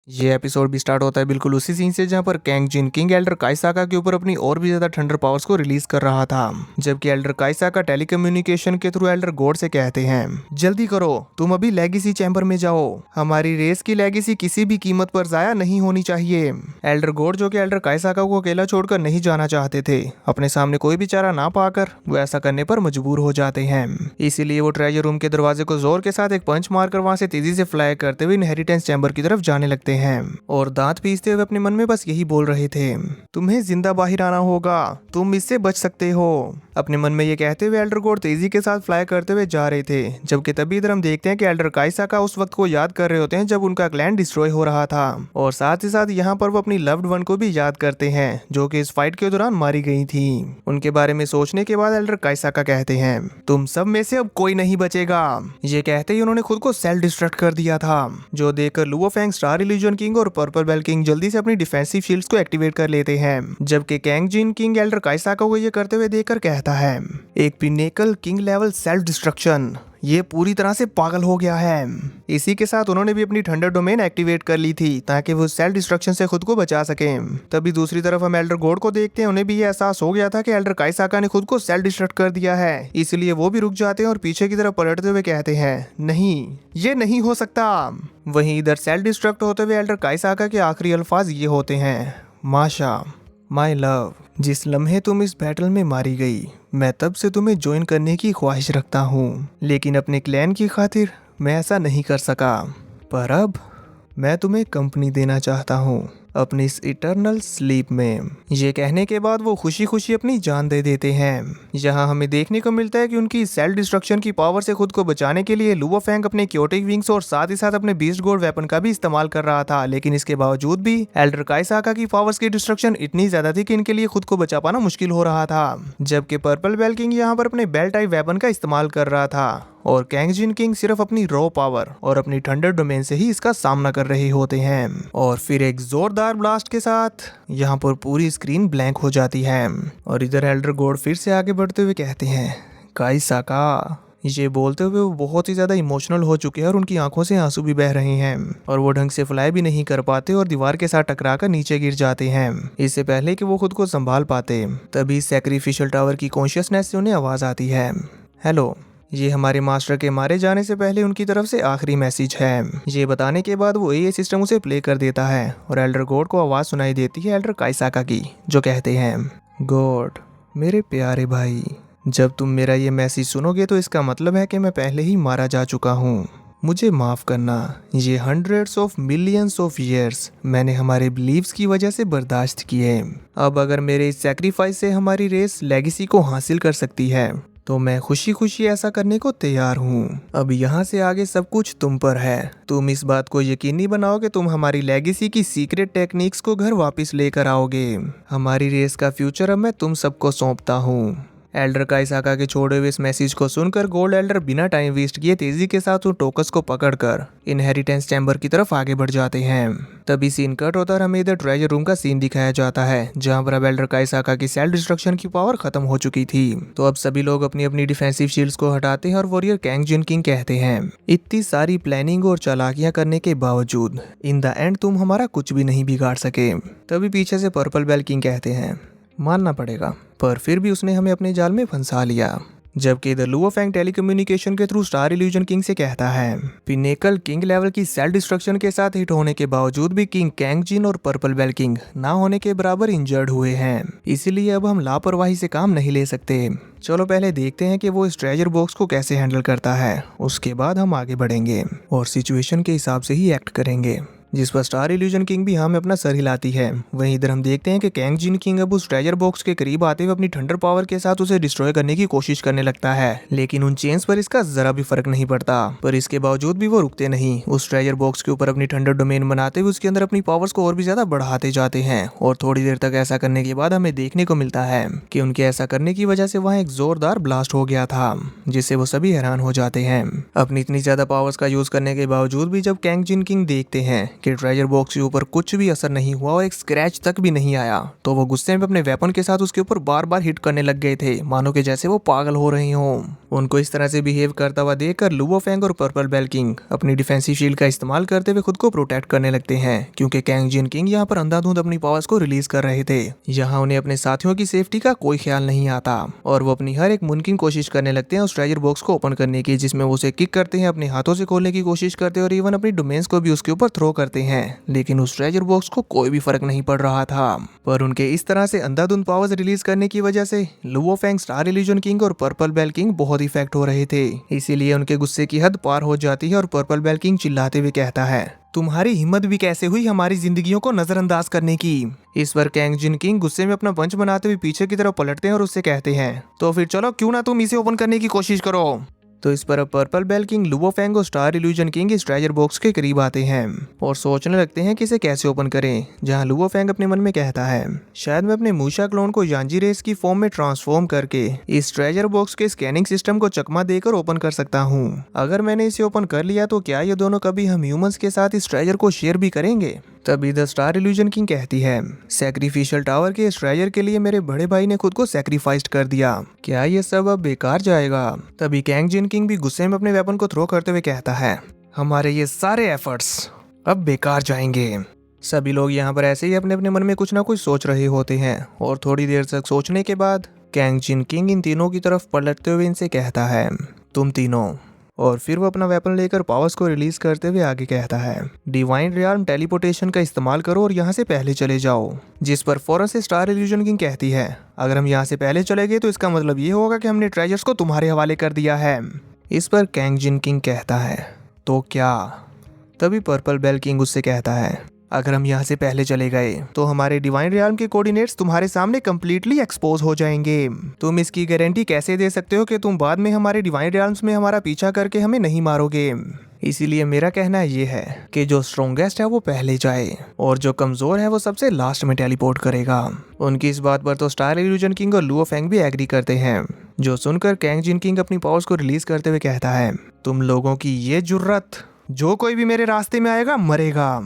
ये एपिसोड भी स्टार्ट होता है बिल्कुल उसी सीन से जहाँ पर कैंग जिन किंग एल्डर काइसाका के ऊपर अपनी और भी ज्यादा थंडर पावर्स को रिलीज कर रहा था। जबकि एल्डर काइसाका टेलीकम्युनिकेशन के थ्रू एल्डर गॉड से कहते हैं, जल्दी करो, तुम अभी लेगेसी चैम्बर में जाओ, हमारी रेस की लेगेसी किसी भी कीमत पर जाया नहीं होनी चाहिए। एल्डर गॉड जो कि एल्डर काइसाका को अकेला छोड़कर नहीं जाना चाहते थे, अपने सामने कोई भी चारा ना पाकर वो ऐसा करने पर मजबूर हो जाते हैं। इसीलिए वो ट्रेजर रूम के दरवाजे को जोर के साथ एक पंच मारकर वहां से तेजी से फ्लाई करते हुए इनहेरिटेंस चैम्बर की तरफ जाने लगते हैं और दांत पीसते हुए अपने मन में बस यही बोल रहे थे, तुम्हें जिंदा बाहर आना होगा, तुम इससे बच सकते हो। अपने मन में ये कहते हुए एल्डर गॉड तेजी के साथ फ्लाई करते हुए जा रहे थे। जबकि तभी इधर हम देखते हैं कि एल्डर काइसाका उस वक्त को याद कर रहे होते हैं जब उनका क्लैन डिस्ट्रॉय हो रहा था, और साथ ही साथ यहाँ पर वो अपनी लव्ड वन को भी याद करते हैं जो कि इस फाइट के दौरान मारी गई थी। उनके बारे में सोचने के बाद एल्डर काइसाका कहते हैं, तुम सब में से अब कोई नहीं बचेगा। ये कहते ही उन्होंने खुद को सेल्फ डिस्ट्रक्ट कर दिया था, जो देखकर Luo Feng, star Illusion king और पर्पल बेल किंग जल्दी से अपनी डिफेंसिव शील्ड्स को एक्टिवेट कर लेते हैं। जबकि कैंग जिन किंग एल्डर काइसाका को ये करते हुए देखकर कहता है, एक pinnacle king level self destruction, ये पूरी तरह से पागल हो गया है। इसी के साथ उन्होंने भी अपनी थंडर डोमेन एक्टिवेट कर ली थी ताकि वो सेल्फ डिस्ट्रक्शन से खुद को बचा सकें। तभी दूसरी तरफ हम एल्डर गॉड को देखते हैं, उन्हें भी ये एहसास हो गया था कि एल्डर काइसाका ने खुद को सेल्फ डिस्ट्रक्ट कर दिया है। इसलिए वो भी रुक जाते हैं और पीछे की तरफ पलटते हुए कहते हैं, नहीं, ये नहीं हो सकता। वहीं इधर सेल्फ डिस्ट्रक्ट होते हुए एल्डर काइसाका के आखिरी अल्फाज ये होते हैं, माशा, माई लव, जिस लम्हे तुम इस बैटल में मारी गई, मैं तब से तुम्हें ज्वाइन करने की ख्वाहिश रखता हूँ, लेकिन अपने क्लैन की खातिर मैं ऐसा नहीं कर सका। पर अब मैं तुम्हें कंपनी देना चाहता हूँ अपनी इस इटर्नल स्लीप में। ये कहने के बाद वो खुशी खुशी अपनी जान दे देते हैं। यहाँ हमें देखने को मिलता है कि उनकी सेल्फ डिस्ट्रक्शन की पावर से खुद को बचाने के लिए लुओ फेंग अपने क्योटिक विंग्स और साथ ही साथ अपने बीस्ट गोड वेपन का भी इस्तेमाल कर रहा था, लेकिन इसके बावजूद भी एल्डर काइसाका की पावर्स की डिस्ट्रक्शन इतनी ज्यादा थी कि इनके लिए खुद को बचा पाना मुश्किल हो रहा था। जबकि पर्पल बेल किंग यहाँ पर अपने बेल टाइप वेपन का इस्तेमाल कर रहा था और कैंग जिन किंग सिर्फ अपनी रॉ पावर और अपनी थंडर डोमेन से ही इसका सामना कर रहे होते हैं। और फिर एक जोरदार ब्लास्ट के साथ यहाँ पर पूरी स्क्रीन ब्लैंक हो जाती है और इधर एल्डर गॉड फिर से आगे बढ़ते हुए कहते हैं, काइसाका। ये बोलते हुए वो बहुत ही ज्यादा इमोशनल हो चुके हैं और उनकी आंखों से आंसू भी बह रहे हैं और वो ढंग से फ्लाई भी नहीं कर पाते और दीवार के साथ टकराकर नीचे गिर जाते हैं इससे पहले कि वो खुद को संभाल पाते। तभी सैक्रिफिशियल टावर की कॉन्शियसनेस से उन्हें आवाज आती है, हेलो, ये हमारे मास्टर के मारे जाने से पहले उनकी तरफ से आखिरी मैसेज है। ये बताने के बाद वो एए सिस्टम उसे प्ले कर देता है और एल्डर गॉड को आवाज सुनाई देती है एल्डर काइसाका की, जो कहते हैं, गॉड, मेरे प्यारे भाई, जब तुम मेरा ये मैसेज सुनोगे तो इसका मतलब है कि मैं पहले ही मारा जा चुका हूँ। मुझे माफ करना, ये hundreds of millions of years मैंने हमारे बिलीव्स की वजह से बर्दाश्त किए। अब अगर मेरे इस सैक्रिफाइस से हमारी रेस लेगेसी को हासिल कर सकती है तो मैं खुशी खुशी ऐसा करने को तैयार हूँ। अब यहाँ से आगे सब कुछ तुम पर है। तुम इस बात को यकीनी बनाओ कि तुम हमारी लेगेसी की सीक्रेट टेक्निक्स को घर वापस लेकर आओगे। हमारी रेस का फ्यूचर अब मैं तुम सबको सौंपता हूँ। एल्डर काइसाका के छोड़े हुए इस मैसेज को सुनकर गोल्ड एल्डर बिना टाइम वेस्ट किए तेजी के साथ उन टोकस को पकड़कर इनहेरिटेंस चैम्बर की तरफ आगे बढ़ जाते हैं। तभी सीन कट होता है, हमें इधर ट्रेजर रूम का सीन दिखाया जाता है जहां पर अब एल्डर काइसाका की सेल्फ डिस्ट्रक्शन की पावर खत्म हो चुकी थी। तो अब सभी लोग अपनी अपनी डिफेंसिव शील्ड्स को हटाते हैं और वॉरियर कैंग जिन किंग कहते हैं, इतनी सारी प्लानिंग और चालाकियां करने के बावजूद इन द एंड तुम हमारा कुछ भी नहीं बिगाड़ सके। तभी पीछे से पर्पल बेल किंग कहते हैं, मानना पड़ेगा, पर फिर भी उसने हमें अपने जाल में फंसा लिया। जबकि इधर लुओ फेंग टेलीकम्युनिकेशन के थ्रू स्टार इल्यूजन किंग से कहता है, पिनेकल किंग लेवल की सेल्फ डिस्ट्रक्शन के साथ हिट होने के बावजूद भी किंग कैंग जिन और पर्पल बेल किंग ना होने के बराबर इंजर्ड हुए हैं, इसीलिए अब हम लापरवाही से काम नहीं ले सकते। चलो पहले देखते हैं कि वो इस ट्रेजर बॉक्स को कैसे हैंडल करता है, उसके बाद हम आगे बढ़ेंगे और सिचुएशन के हिसाब से ही एक्ट करेंगे। जिस पर स्टार इल्यूजन किंग भी हमें अपना सर हिलाती है। वहीं इधर हम देखते हैं कि कैंग जिन किंग अब उस ट्रेजर बॉक्स के करीब आते हुए अपनी थंडर पावर के साथ उसे डिस्ट्रॉय करने की कोशिश करने लगता है, लेकिन उन चेन्स पर इसका जरा भी फर्क नहीं पड़ता। पर इसके बावजूद भी वो रुकते नहीं, उस ट्रेजर बॉक्स के ऊपर अपनी थंडर डोमेन बनाते हुए उसके अंदर अपनी पावर्स को और भी ज्यादा बढ़ाते जाते हैं और थोड़ी देर तक ऐसा करने के बाद हमें देखने को मिलता है कि उनके ऐसा करने की वजह से वहाँ एक जोरदार ब्लास्ट हो गया था, जिससे वो सभी हैरान हो जाते हैं। अपनी इतनी ज्यादा पावर्स का यूज करने के बावजूद भी जब कैंग जिन किंग देखते हैं कि ट्रेजर बॉक्स के ऊपर कुछ भी असर नहीं हुआ और एक स्क्रैच तक भी नहीं आया, तो वो गुस्से में अपने वेपन के साथ उसके ऊपर बार बार हिट करने लग गए थे, मानो कि जैसे वो पागल हो रहे हों। उनको इस तरह से बिहेव करता हुआ देखकर लुओ फेंग और पर्पल बेल किंग अपनी डिफेंसिव शील्ड का इस्तेमाल करते हुए खुद को प्रोटेक्ट करने लगते हैं, क्योंकि कैंग जिन किंग यहाँ पर अंधाधुंध अपनी पावर्स को रिलीज कर रहे थे। यहाँ उन्हें अपने साथियों की सेफ्टी का कोई ख्याल नहीं आता और वो अपनी हर एक मुमकिन कोशिश करने लगते हैं उस ट्रेजर बॉक्स को ओपन करने की, जिसमें वो उसे किक करते हैं, अपने हाथों से खोलने की कोशिश करते हैं और इवन अपनी डोमेन्स को भी उसके ऊपर थ्रो करते हैं। लेकिन उस ट्रेजर बॉक्स को कोई भी फर्क नहीं पड़ रहा था। पर उनके इस तरह से अंधाधुंध पावर्स रिलीज करने की वजह से Luo Feng, star Illusion king और पर्पल बेल किंग बहुत इफेक्ट हो रहे थे। इसीलिए उनके गुस्से की हद पार हो जाती है और पर्पल बेल किंग चिल्लाते हुए कहता है, तुम्हारी हिम्मत भी कैसे हुई हमारी जिंदगियों को नजरअंदाज करने की। इस पर कैंग जिन किंग गुस्से में अपना पंच बनाते हुए पीछे की तरफ पलटते हैं और उससे कहते हैं, तो फिर चलो क्यों ना तुम इसे ओपन करने की कोशिश करो। तो इस पर Purple Bell King, Luo Feng और स्टार इल्यूजन किंग इस ट्रेजर बॉक्स के करीब आते हैं और सोचने लगते हैं कि इसे कैसे ओपन करें। जहां लुओ फेंग अपने मन में कहता है, शायद मैं अपने मूशा क्लोन को यांजी रेस की फॉर्म में ट्रांसफॉर्म करके इस ट्रेजर बॉक्स के स्कैनिंग सिस्टम को चकमा देकर ओपन कर सकता हूँ। अगर मैंने इसे ओपन कर लिया तो क्या ये दोनों कभी हम ह्यूमंस के साथ इस ट्रेजर को शेयर भी करेंगे। तभी द स्टार इल्यूजन किंग कहती है, सैक्रिफिशियल टावर के इस ट्रेजर के लिए मेरे बड़े भाई ने खुद को सैक्रिफाइस्ड कर दिया, क्या ये सब अब बेकार जाएगा। तभी कैंग जिन किंग भी गुस्से में अपने वेपन को थ्रो करते हुए कहता है, हमारे ये सारे एफर्ट्स अब बेकार जाएंगे। सभी लोग यहाँ पर ऐसे ही अपने अपने मन में कुछ ना कुछ सोच रहे होते हैं और थोड़ी देर तक सोचने के बाद कैंग जिन किंग इन तीनों की तरफ पलटते हुए इनसे कहता है, तुम तीनों। और फिर वो अपना वेपन लेकर पावर्स को रिलीज करते हुए आगे कहता है, डिवाइन रियाल्म टेलीपोर्टेशन का इस्तेमाल करो और यहाँ से पहले चले जाओ। जिस पर फौरन से स्टार इल्यूजन किंग कहती है, अगर हम यहाँ से पहले चले गए तो इसका मतलब ये होगा कि हमने ट्रेजर्स को तुम्हारे हवाले कर दिया है। इस पर कैंग जिन किंग कहता है, तो क्या। तभी पर्पल बेल किंग उससे कहता है, अगर हम यहाँ से पहले चले गए तो हमारे डिवाइन रियाल्म के कोऑर्डिनेट्स तुम्हारे सामने कम्प्लीटली एक्सपोज हो जाएंगे। तुम इसकी गारंटी कैसे दे सकते हो कि तुम बाद में हमारे डिवाइन रियाल्म्स में हमारा पीछा करके हमें नहीं मारोगे। इसीलिए मेरा कहना ये है कि जो स्ट्रॉन्गेस्ट है वो पहले जाए और जो कमजोर है वो सबसे लास्ट में टेलीपोर्ट करेगा। उनकी इस बात पर तो स्टार इल्यूजन किंग और लुओ फेंग भी एग्री करते हैं, जो सुनकर कैंग जिन किंग अपनी पावर्स को रिलीज करते हुए कहता है, तुम लोगों की ये जुर्रत, जो कोई भी मेरे रास्ते में आएगा मरेगा।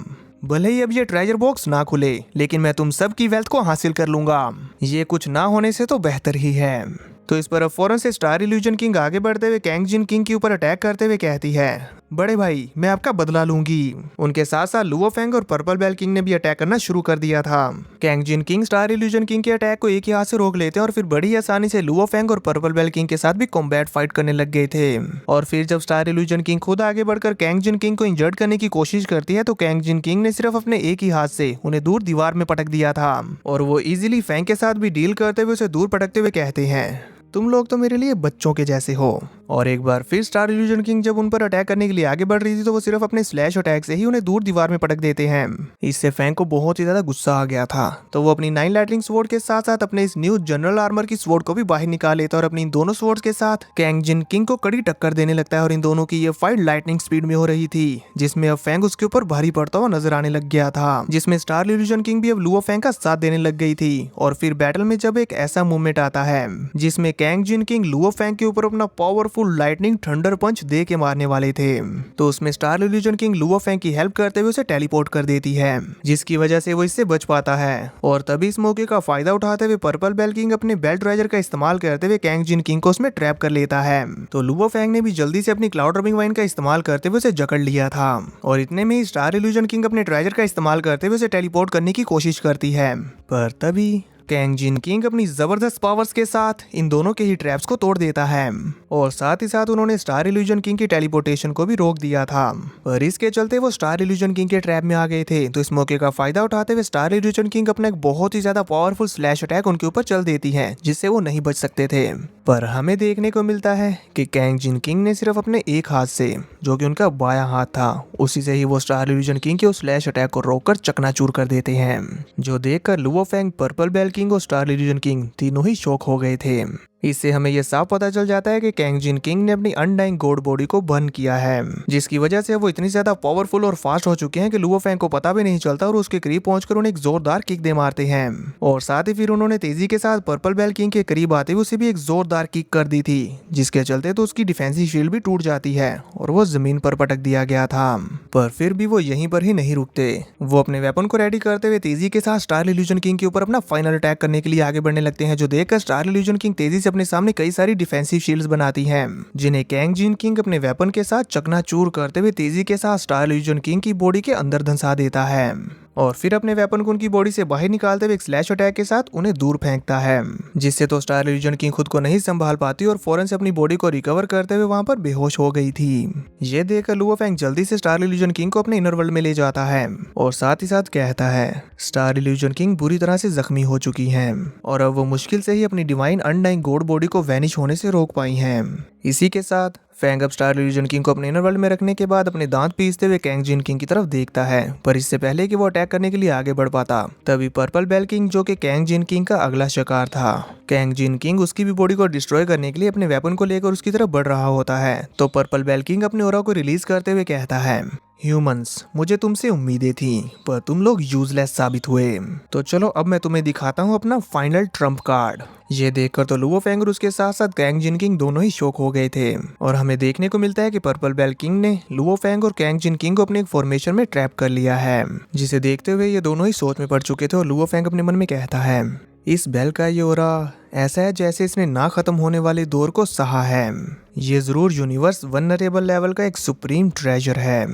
भले ही अब ये ट्रेजर बॉक्स ना खुले, लेकिन मैं तुम सब की वेल्थ को हासिल कर लूंगा। ये कुछ ना होने से तो बेहतर ही है। तो इस पर फौरन से स्टार इल्यूजन किंग आगे बढ़ते हुए कैंग जिन किंग के ऊपर अटैक करते हुए कहती है, बड़े भाई मैं आपका बदला लूंगी। उनके साथ साथ लुओ फेंग और पर्पल बेल किंग ने भी अटैक करना शुरू कर दिया था। कैंग जिन किंग स्टार इल्यूजन किंग के अटैक को एक ही हाथ से रोक लेते हैं और फिर बड़ी आसानी से लुओ फेंग और पर्पल बेल किंग के साथ भी कॉम्बैट फाइट करने लग गए थे। और फिर जब स्टार इल्यूजन किंग खुद आगे बढ़कर कैंग जिन किंग को इंजर्ड करने की कोशिश करती है तो कैंग जिन किंग ने सिर्फ अपने एक ही हाथ से उन्हें दूर दीवार में पटक दिया था और वो इजीली फेंग के साथ भी डील करते हुए उसे दूर पटकते हुए कहते हैं, तुम लोग तो मेरे लिए बच्चों के जैसे हो। और एक बार फिर स्टार इल्यूजन किंग जब उन पर अटैक करने के लिए आगे बढ़ रही थी तो वो सिर्फ अपने स्लैश अटैक से ही उन्हें दूर दीवार में पटक देते हैं। इससे फैंग को बहुत ही ज्यादा गुस्सा आ गया था, तो वो अपनी 9 लाइटनिंग स्वॉर्ड के साथ साथ अपने इस न्यू जनरल आर्मर की स्वॉर्ड को भी बाहर निकाल लेता है और अपनी इन दोनों स्वॉर्ड्स के साथ कैंग जिन किंग को कड़ी टक्कर देने लगता है। और इन दोनों की ये फाइट लाइटनिंग स्पीड में हो रही थी, जिसमें अब फैंग उसके ऊपर भारी पड़ता हुआ नजर आने लग गया था, जिसमें स्टार इल्यूजन किंग भी अब लुओ फेंग का साथ देने लग गई थी। और फिर बैटल में जब एक ऐसा मूवमेंट आता है जिसमें कैंग जिन किंग लुओ फेंग के ऊपर अपना पावरफुल लाइटनिंग थंडर पंच दे के मारने वाले थे, तो उसमें star Illusion king Luo Feng की हेल्प करते हुए उसे टेलीपोर्ट कर देती है, जिसकी वजह से वो इससे बच पाता है। और तभी इस मौके का फायदा उठाते हुए पर्पल बेल किंग अपने बेल्ट राइजर का इस्तेमाल करते हुए कैंग जिन किंग को उसमें ट्रैप कर लेता है। तो लुओ फेंग ने भी जल्दी से अपनी क्लाउड रबिंग वाइन का इस्तेमाल करते हुए उसे जकड़ लिया था और इतने में ही स्टार इल्यूजन किंग अपने ट्राइजर का इस्तेमाल करते हुए उसे टेलीपोर्ट करने की कोशिश करती है। पर तभी कैंग जिन किंग अपनी जबरदस्त पावर्स के साथ इन दोनों के ही ट्रैप्स को तोड़ देता है और साथ ही साथ उन्होंने स्टार इल्यूजन किंग की टेलीपोर्टेशन को भी रोक दिया था। पर इसके चलते वो स्टार इल्यूजन किंग के ट्रैप में आ गए थे, तो इस मौके का फायदा उठाते हुए स्टार इल्यूजन किंग अपना एक बहुत ही ज्यादा पावरफुल स्लैश अटैक उनके ऊपर चल देती है, जिससे वो नहीं बच सकते थे। पर हमें देखने को मिलता है कि कैंग जिन किंग ने सिर्फ अपने एक हाथ से, जो कि उनका बायां हाथ था, उसी से ही वो स्टार इल्यूजन किंग के उस स्लैश अटैक को रोककर चकनाचूर कर देते हैं, जो देखकर Luo Feng, Purple Bell King और स्टार इल्यूजन किंग तीनों ही शॉक हो गए थे। इससे हमें यह साफ पता चल जाता है कि कैंग जिन किंग ने अपनी अनडाइंग गॉड बॉडी को बर्न किया है, जिसकी वजह से वो इतनी ज्यादा पावरफुल और फास्ट हो चुके हैं कि लुओ फेंग को पता भी नहीं चलता और उसके करीब पहुंचकर उन्हें एक जोरदार किक दे मारते हैं। और साथ ही फिर उन्होंने तेजी के साथ पर्पल बेल किंग के करीब आते हुए उसे भी एक जोरदार किक कर दी थी, जिसके चलते तो उसकी डिफेंसिव शील्ड भी टूट जाती है और वो जमीन पर पटक दिया गया था। पर फिर भी वो यहीं पर ही नहीं रुकते। वो अपने वेपन को रेडी करते हुए तेजी के साथ स्टार इल्यूजन किंग के ऊपर अपना फाइनल अटैक करने के लिए आगे बढ़ने लगते हैं, जो देखकर स्टार इल्यूजन किंग तेजी से अपने सामने कई सारी डिफेंसिव शील्ड्स बनाती हैं, जिन्हें कैंग जिन किंग अपने वेपन के साथ चकनाचूर करते हुए तेजी के साथ स्टार इल्यूजन किंग की बॉडी के अंदर धंसा देता है और फिर अपने वेपन को उनकी बॉडी से बाहर निकालते हुए एक स्लैश अटैक के साथ उन्हें दूर फेंकता है, जिससे तो स्टार इल्यूजन किंग खुद को नहीं संभाल पाती और फौरन से अपनी बॉडी को रिकवर करते हुए वहां पर बेहोश हो गई थी। ये देखकर लुओ फेंग जल्दी से स्टार इल्यूजन किंग को अपने इनर वर्ल्ड में ले जाता है और साथ ही साथ कहता है स्टार इल्यूजन किंग बुरी तरह से जख्मी हो चुकी हैं और अब वो मुश्किल से ही अपनी डिवाइन अनडाइंग गॉड बॉडी को वैनिश होने से रोक पाई हैं। इसी के साथ फेंग अब स्टार इल्यूजन किंग को अपने इनर वर्ल्ड में रखने के बाद अपने दांत पीसते हुए कैंग जिन किंग की तरफ देखता है, पर इससे पहले कि वो अटैक करने के लिए आगे बढ़ पाता तभी पर्पल बेल किंग, जो कि कैंग जिन किंग का अगला शिकार था, कैंग जिन किंग उसकी भी बॉडी को डिस्ट्रॉय करने के लिए अपने वेपन को लेकर उसकी तरफ बढ़ रहा होता है। तो पर्पल बेल किंग अपने ऑरा को रिलीज करते हुए कहता है ह्यूमंस, मुझे तुमसे उम्मीदें थी पर तुम लोग यूजलेस साबित हुए। तो चलो अब मैं तुम्हें दिखाता हूँ अपना फाइनल ट्रम्प कार्ड। ये देखकर तो लुओ फेंग और उसके साथ साथ कैंग जिन किंग दोनों ही शॉक हो गए थे और हमें देखने को मिलता है कि पर्पल बेल किंग ने लुओ फेंग और कैंग जिन किंग को अपने एक फॉर्मेशन में ट्रैप कर लिया है, जिसे देखते हुए ये दोनों ही सोच में पड़ चुके थे और लुओ फेंग अपने मन में कहता है इस बेल का ये ऑरा ऐसा है जैसे इसने ना खत्म होने वाले दौर को सहा है। ये जरूर यूनिवर्स वनरेबल लेवल का एक सुप्रीम ट्रेजर है।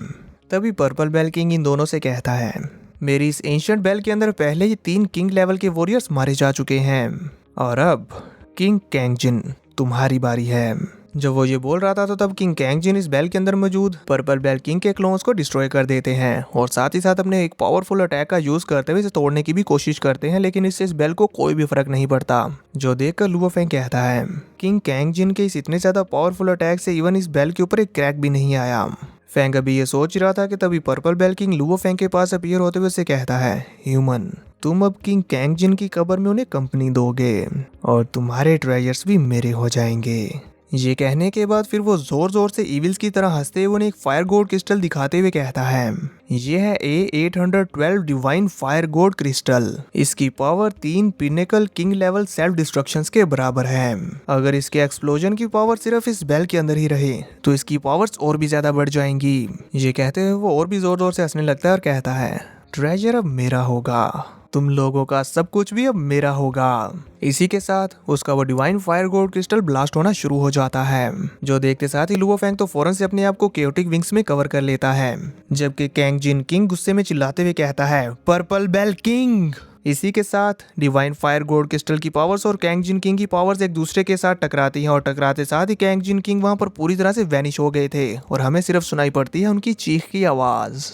तभी पर्पल बेल किंग इन दोनों से कहता है मेरी इस एंशिएंट बेल के अंदर पहले ही 3 किंग लेवल के वॉरियर्स मारे जा चुके हैं और अब किंग कैंग जिन तुम्हारी बारी है। जब वो ये बोल रहा था तो तब किंग कैंग जिन इस बेल के अंदर मौजूद पर्पल बेल किंग के क्लोन्स को डिस्ट्रॉय कर देते हैं और साथ ही साथ अपने एक पावरफुल अटैक का यूज करते हुए इसे तोड़ने की भी कोशिश करते हैं, लेकिन इससे इस बेल को कोई भी फर्क नहीं पड़ता। जो देखकर लुओ फेंग कहता है किंग कैंग जिन के इस इतने ज्यादा पावरफुल अटैक से इवन इस बेल के ऊपर एक क्रैक भी नहीं आया। फेंग अभी ये सोच रहा था कि तभी Purple Bell King Luo Feng के पास अपीयर होते हुए उसे कहता है ह्यूमन, तुम अब किंग कैंग जिन की कब्र में उन्हें कंपनी दोगे और तुम्हारे ट्रेजर्स भी मेरे हो जाएंगे। ये कहने के बाद फिर वो जोर जोर से इविल्स की तरह हंसते हुए उन्हें एक फायर गोड क्रिस्टल दिखाते हुए कहता है ये है A812 डिवाइन फायर गोड क्रिस्टल। इसकी power 3 pinnacle king level self destructions के बराबर है। अगर इसके एक्सप्लोजन की पावर सिर्फ इस बेल के अंदर ही रहे तो इसकी पावर्स और भी ज्यादा बढ़ जाएंगी। ये कहते हुए वो और भी जोर जोर से हंसने लगता है और कहता है ट्रेजर अब मेरा होगा, तुम लोगों का सब कुछ भी अब मेरा होगा। इसी के साथ उसका वो डिवाइन फायर गोड क्रिस्टल ब्लास्ट होना शुरू हो जाता है, जो देखते साथ ही लुओ फेंग तो फौरन से अपने आप को केओटिक विंग्स में कवर कर लेता है, जबकि कैंग जिन किंग गुस्से में चिल्लाते हुए कहता है पर्पल बेल किंग। इसी के साथ डिवाइन फायर गोड क्रिस्टल की पावर्स और कैंग जिन किंग की पावर्स एक दूसरे के साथ टकराती हैं और टकराते साथ ही कैंग जिन किंग वहां पर पूरी तरह से वैनिश हो गए थे और हमें सिर्फ सुनाई पड़ती है उनकी चीख की आवाज।